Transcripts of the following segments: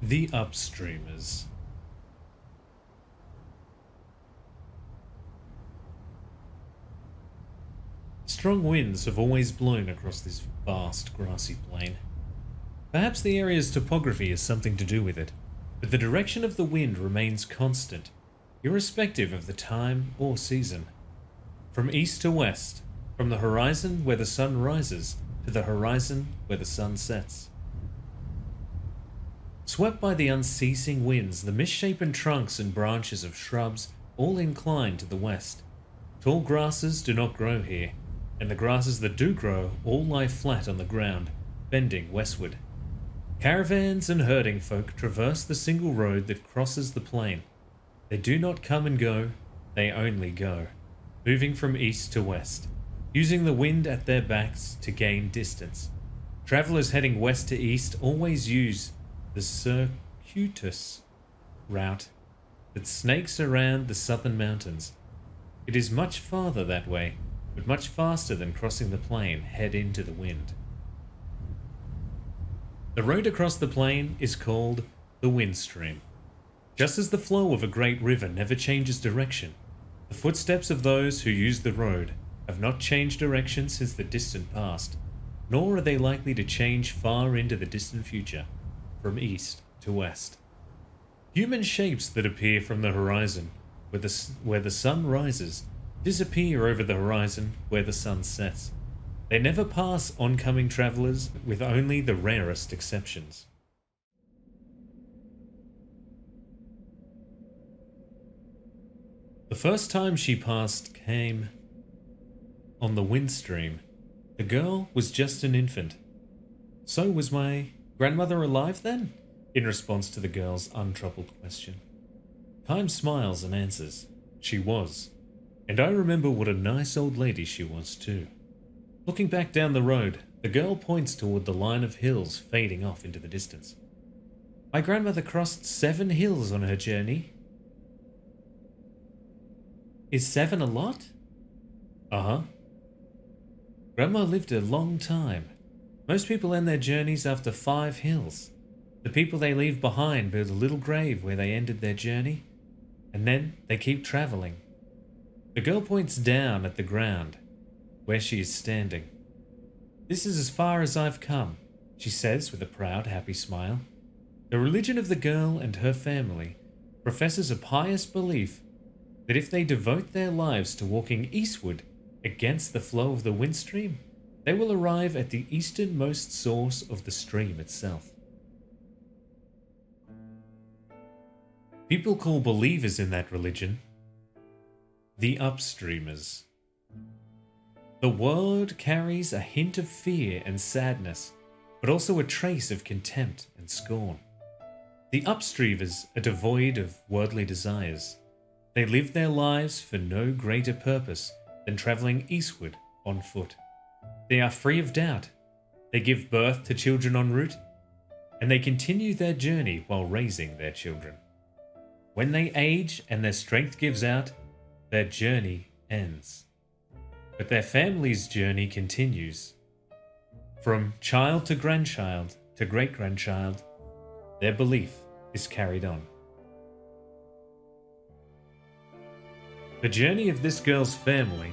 The Upstreamers. Strong winds have always blown across this vast grassy plain. Perhaps the area's topography has something to do with it, but the direction of the wind remains constant, irrespective of the time or season. From east to west, from the horizon where the sun rises to the horizon where the sun sets. Swept by the unceasing winds, the misshapen trunks and branches of shrubs all incline to the west. Tall grasses do not grow here, and the grasses that do grow all lie flat on the ground, bending westward. Caravans and herding folk traverse the single road that crosses the plain. They do not come and go, they only go, moving from east to west, using the wind at their backs to gain distance. Travelers heading west to east always use the circuitous route that snakes around the southern mountains. It is much farther that way, but much faster than crossing the plain head into the wind. The road across the plain is called the wind stream. Just as the flow of a great river never changes direction, the footsteps of those who use the road have not changed direction since the distant past, nor are they likely to change far into the distant future, from east to west. Human shapes that appear from the horizon where the sun rises disappear over the horizon where the sun sets. They never pass oncoming travelers, with only the rarest exceptions. The first time she passed came on the windstream. The girl was just an infant. So was my grandmother alive then? In response to the girl's untroubled question. Time smiles and answers. She was. And I remember what a nice old lady she was too. Looking back down the road, the girl points toward the line of hills fading off into the distance. My grandmother crossed 7 hills on her journey. Is 7 a lot? Uh-huh. Grandma lived a long time. Most people end their journeys after 5 hills. The people they leave behind build a little grave where they ended their journey, and then they keep traveling. The girl points down at the ground, where she is standing. This is as far as I've come, she says with a proud, happy smile. The religion of the girl and her family professes a pious belief that if they devote their lives to walking eastward against the flow of the wind stream, they will arrive at the easternmost source of the stream itself. People call believers in that religion the Upstreamers. The word carries a hint of fear and sadness, but also a trace of contempt and scorn. The Upstreamers are devoid of worldly desires. They live their lives for no greater purpose than traveling eastward on foot. They are free of doubt. They give birth to children en route, and they continue their journey while raising their children. When they age and their strength gives out, their journey ends. But their family's journey continues. From child to grandchild to great-grandchild, their belief is carried on. The journey of this girl's family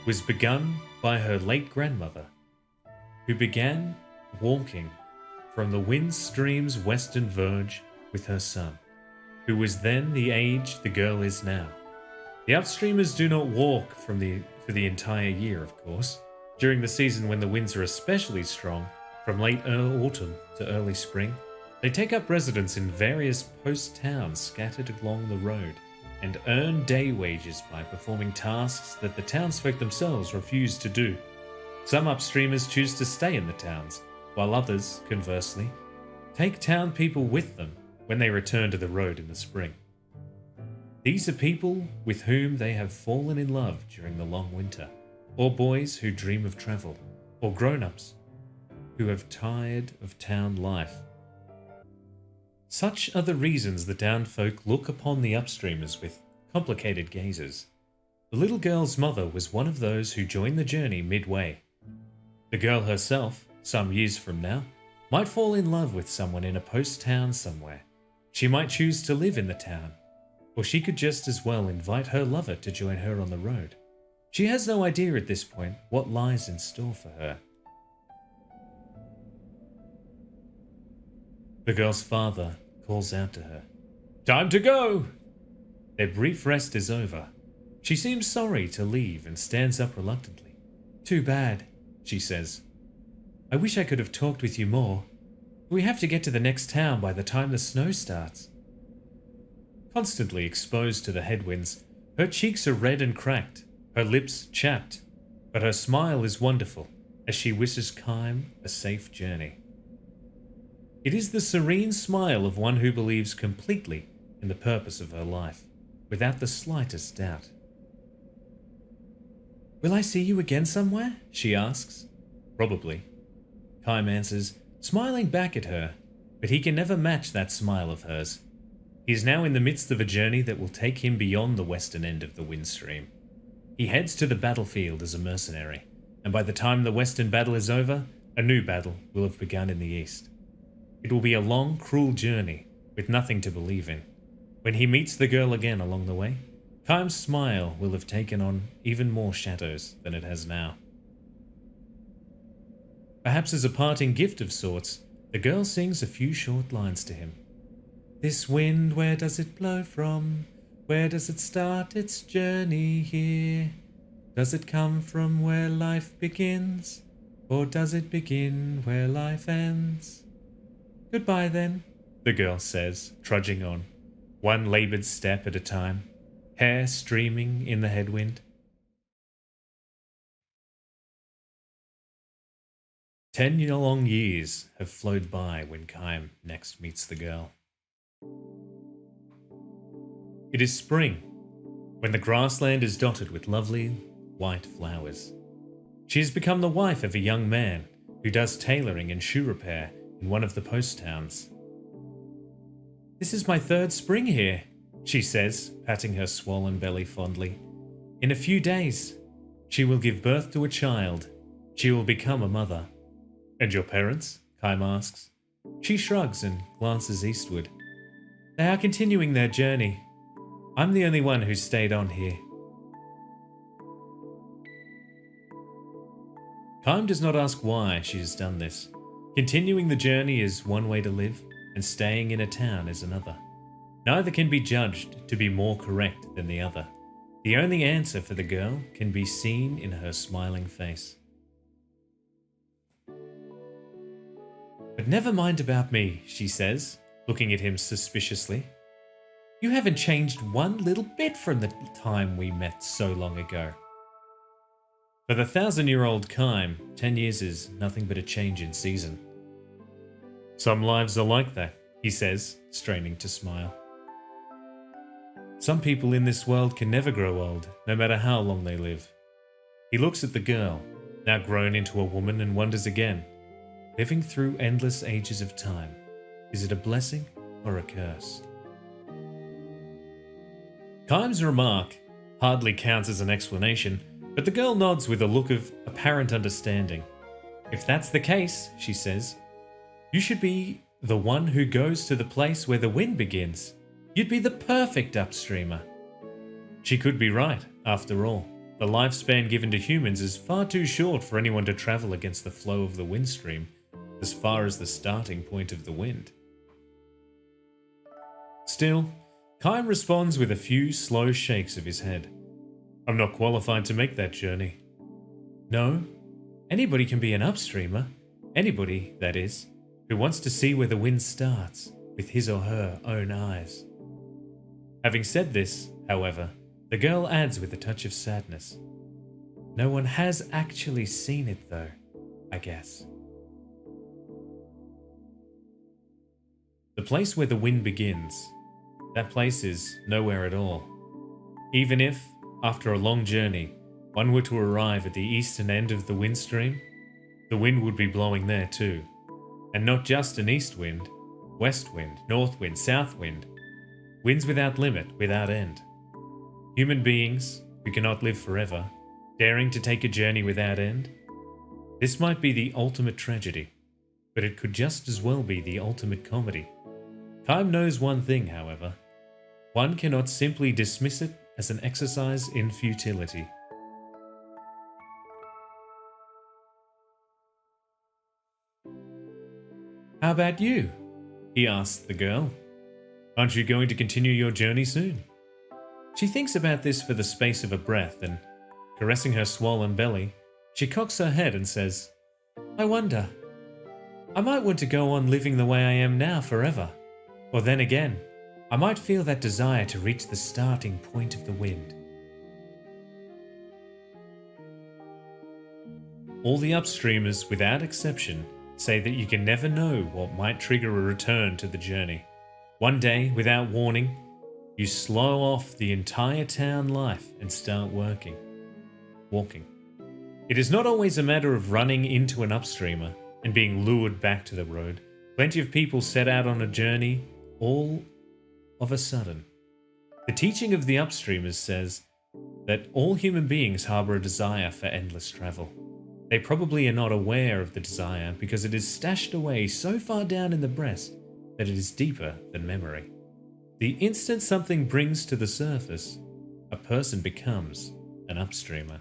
was begun by her late grandmother, who began walking from the wind stream's western verge with her son, who was then the age the girl is now. The Upstreamers do not walk for the entire year, of course. During the season when the winds are especially strong, from late autumn to early spring, they take up residence in various post towns scattered along the road and earn day wages by performing tasks that the townsfolk themselves refuse to do. Some Upstreamers choose to stay in the towns, while others, conversely, take town people with them when they return to the road in the spring. These are people with whom they have fallen in love during the long winter, or boys who dream of travel, or grown-ups who have tired of town life. Such are the reasons the townfolk look upon the Upstreamers with complicated gazes. The little girl's mother was one of those who joined the journey midway. The girl herself, some years from now, might fall in love with someone in a post town somewhere. She might choose to live in the town, or she could just as well invite her lover to join her on the road. She has no idea at this point what lies in store for her. The girl's father calls out to her. "Time to go!" Their brief rest is over. She seems sorry to leave and stands up reluctantly. "Too bad," she says. "I wish I could have talked with you more. We have to get to the next town by the time the snow starts." Constantly exposed to the headwinds, her cheeks are red and cracked, her lips chapped, but her smile is wonderful as she wishes Kym a safe journey. It is the serene smile of one who believes completely in the purpose of her life, without the slightest doubt. "Will I see you again somewhere?" she asks. "Probably," Kym answers, smiling back at her, but he can never match that smile of hers. He is now in the midst of a journey that will take him beyond the western end of the Windstream. He heads to the battlefield as a mercenary, and by the time the western battle is over, a new battle will have begun in the east. It will be a long, cruel journey with nothing to believe in. When he meets the girl again along the way, Kym's smile will have taken on even more shadows than it has now. Perhaps as a parting gift of sorts, the girl sings a few short lines to him. "This wind, where does it blow from? Where does it start its journey here? Does it come from where life begins? Or does it begin where life ends? Goodbye then," the girl says, trudging on, one laboured step at a time, hair streaming in the headwind. 10 long years have flowed by when Kym next meets the girl. It is spring, when the grassland is dotted with lovely white flowers. She has become the wife of a young man who does tailoring and shoe repair in one of the post towns. "This is my 3rd spring here," she says, patting her swollen belly fondly. "In a few days, she will give birth to a child. She will become a mother." "And your parents?" Kym asks. She shrugs and glances eastward. "They are continuing their journey. I'm the only one who stayed on here." Kym does not ask why she has done this. Continuing the journey is one way to live, and staying in a town is another. Neither can be judged to be more correct than the other. The only answer for the girl can be seen in her smiling face. "But never mind about me," she says, looking at him suspiciously. "You haven't changed one little bit from the time we met so long ago." For the 1,000-year-old Kym, 10 years is nothing but a change in season. "Some lives are like that," he says, straining to smile. "Some people in this world can never grow old, no matter how long they live." He looks at the girl, now grown into a woman, and wonders again, living through endless ages of time, is it a blessing or a curse? Kym's remark hardly counts as an explanation, but the girl nods with a look of apparent understanding. "If that's the case," she says, "you should be the one who goes to the place where the wind begins. You'd be the perfect upstreamer." She could be right, after all. The lifespan given to humans is far too short for anyone to travel against the flow of the windstream, as far as the starting point of the wind. Still, Kym responds with a few slow shakes of his head. "I'm not qualified to make that journey." "No? Anybody can be an upstreamer. Anybody, that is, who wants to see where the wind starts with his or her own eyes." Having said this, however, the girl adds with a touch of sadness, "No one has actually seen it though, I guess." The place where the wind begins, that place is nowhere at all. Even if, after a long journey, one were to arrive at the eastern end of the windstream, the wind would be blowing there too. And not just an east wind, west wind, north wind, south wind. Winds without limit, without end. Human beings, who cannot live forever, daring to take a journey without end. This might be the ultimate tragedy. but it could just as well be the ultimate comedy. Kime knows one thing, however. One cannot simply dismiss it as an exercise in futility. How about you? He asked the girl. Aren't you going to continue your journey soon? She thinks about this for the space of a breath and, caressing her swollen belly, she cocks her head and says, I wonder. I might want to go on living the way I am now forever. Or then again, I might feel that desire to reach the starting point of the wind. All the Upstreamers, without exception, say that you can never know what might trigger a return to the journey. One day, without warning, you slow off the entire town life and start walking. It is not always a matter of running into an Upstreamer and being lured back to the road. Plenty of people set out on a journey all of a sudden. The teaching of the Upstreamers says that all human beings harbor a desire for endless travel. They probably are not aware of the desire because it is stashed away so far down in the breast that it is deeper than memory. The instant something brings to the surface, a person becomes an Upstreamer.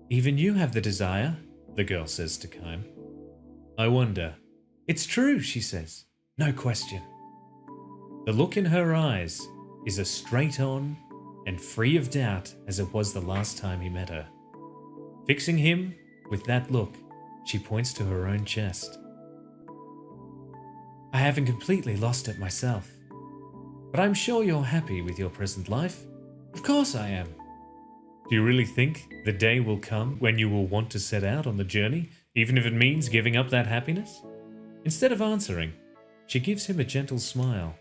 Even you have the desire, the girl says to Kime. I wonder. It's true, she says. No question. The look in her eyes is as straight on and free of doubt as it was the last time he met her. Fixing him with that look, she points to her own chest. I haven't completely lost it myself, but I'm sure you're happy with your present life. Of course I am. Do you really think the day will come when you will want to set out on the journey, even if it means giving up that happiness? Instead of answering, she gives him a gentle smile.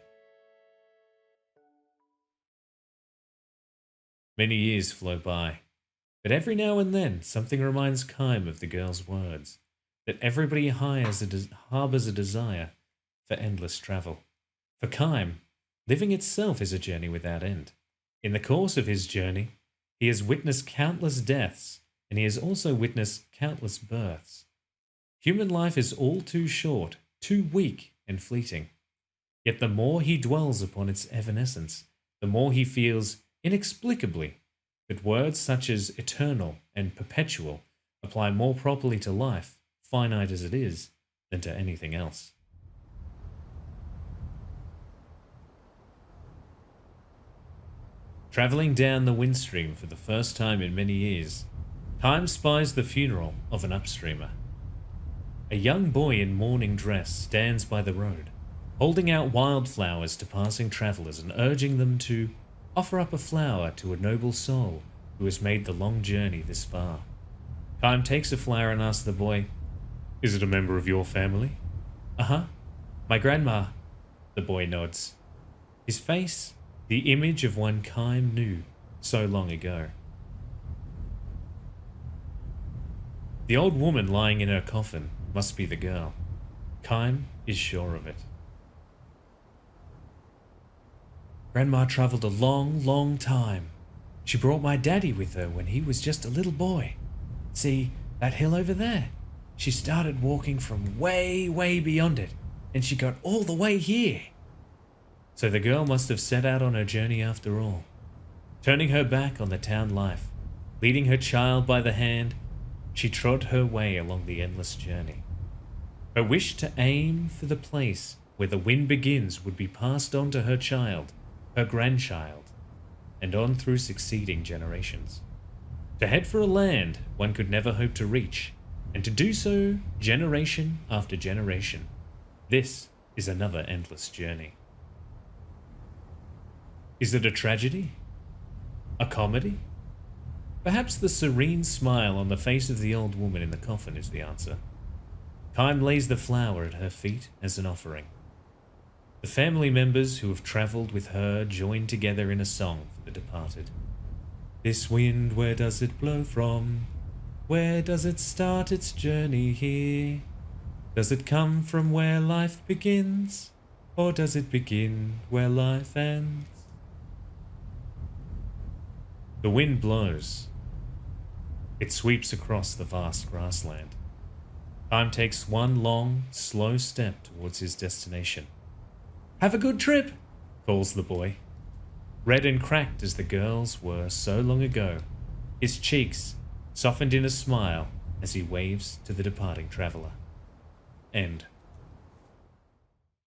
Many years flow by, but every now and then something reminds Kime of the girl's words, that everybody harbors a desire for endless travel. For Kime, living itself is a journey without end. In the course of his journey, he has witnessed countless deaths, and he has also witnessed countless births. Human life is all too short, too weak and fleeting. Yet the more he dwells upon its evanescence, the more he feels inexplicably that words such as eternal and perpetual apply more properly to life, finite as it is, than to anything else. Travelling down the windstream for the first time in many years, Kime spies the funeral of an Upstreamer. A young boy in mourning dress stands by the road, holding out wildflowers to passing travellers and urging them to offer up a flower to a noble soul who has made the long journey this far. Kime takes a flower and asks the boy, Is it a member of your family? Uh-huh. My grandma. The boy nods. His face, the image of one Kime knew so long ago. The old woman lying in her coffin must be the girl. Kime is sure of it. Grandma travelled a long, long time. She brought my daddy with her when he was just a little boy. See, that hill over there? She started walking from way, way beyond it, and she got all the way here. So the girl must have set out on her journey after all, turning her back on the town life, leading her child by the hand. She trod her way along the endless journey. Her wish to aim for the place where the wind begins would be passed on to her child, her grandchild, and on through succeeding generations. To head for a land one could never hope to reach, and to do so generation after generation. This is another endless journey. Is it a tragedy? A comedy? Perhaps the serene smile on the face of the old woman in the coffin is the answer. Kime lays the flower at her feet as an offering. The family members who have travelled with her join together in a song for the departed. This wind, where does it blow from? Where does it start its journey here? Does it come from where life begins? Or does it begin where life ends? The wind blows. It sweeps across the vast grassland. Time takes one long, slow step towards his destination. "Have a good trip," calls the boy. Red and cracked as the girls were so long ago, his cheeks softened in a smile as he waves to the departing traveler. End.